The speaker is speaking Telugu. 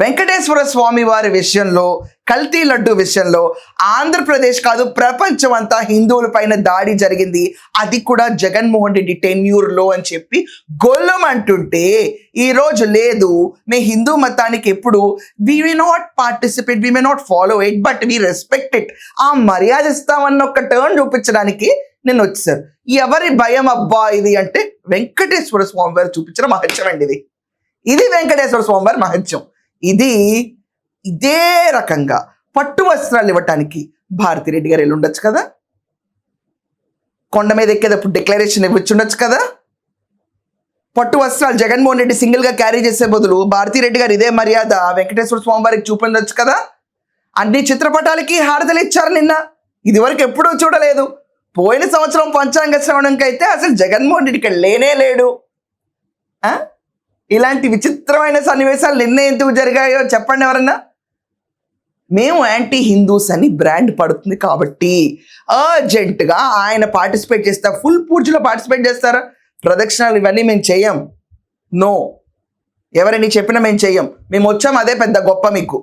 వెంకటేశ్వర స్వామి వారి విషయంలో, కల్తీ లడ్డు విషయంలో ఆంధ్రప్రదేశ్ కాదు ప్రపంచం అంతా హిందువుల పైన దాడి జరిగింది. అది కూడా జగన్మోహన్ రెడ్డి టెన్యూర్లో అని చెప్పి గొల్లం అంటుంటే, ఈరోజు లేదు మే హిందూ మతానికి ఎప్పుడు we may not participate, we may not follow it, but we respect it, ఆ మర్యాద ఇస్తామన్న ఒక టర్న్ చూపించడానికి నేను వచ్చాను. ఎవరి భయం అబ్బా ఇది అంటే వెంకటేశ్వర స్వామి వారు చూపించిన మహత్యం అండి. ఇది వెంకటేశ్వర స్వామి వారి మహత్యం. ఇదే రకంగా పట్టు వస్త్రాలు ఇవ్వటానికి భారతిరెడ్డి గారు వెళ్ళి ఉండొచ్చు కదా, కొండ మీద ఎక్కేటప్పుడు డిక్లరేషన్ ఇవ్వచ్చు ఉండొచ్చు కదా. పట్టు వస్త్రాలు జగన్మోహన్ రెడ్డి సింగిల్ గా క్యారీ చేసే బదులు భారతిరెడ్డి గారు ఇదే మర్యాద వెంకటేశ్వర స్వామి వారికి చూపించవచ్చు కదా. అన్ని చిత్రపటాలకి హారతలు ఇచ్చారు నిన్న, ఇది వరకు ఎప్పుడూ చూడలేదు. పోయిన సంవత్సరం పంచాంగ శ్రవణంకి అయితే అసలు జగన్మోహన్ రెడ్డి ఇక్కడ లేనే లేడు. ఇలాంటి విచిత్రమైన సన్నివేశాలు నిన్న ఎందుకు జరిగాయో చెప్పండి ఎవరన్నా. మేము యాంటీ హిందూస్ అని బ్రాండ్ పడుతుంది కాబట్టి అర్జెంటుగా ఆయన పార్టిసిపేట్ చేస్తారు. ఫుల్ పూజలో పార్టిసిపేట్ చేస్తారా? ప్రదక్షిణాలు ఇవన్నీ మేము చెయ్యం. నో, ఎవరైనా చెప్పినా మేము చెయ్యం. మేము వచ్చాం, అదే పెద్ద గొప్ప మీకు.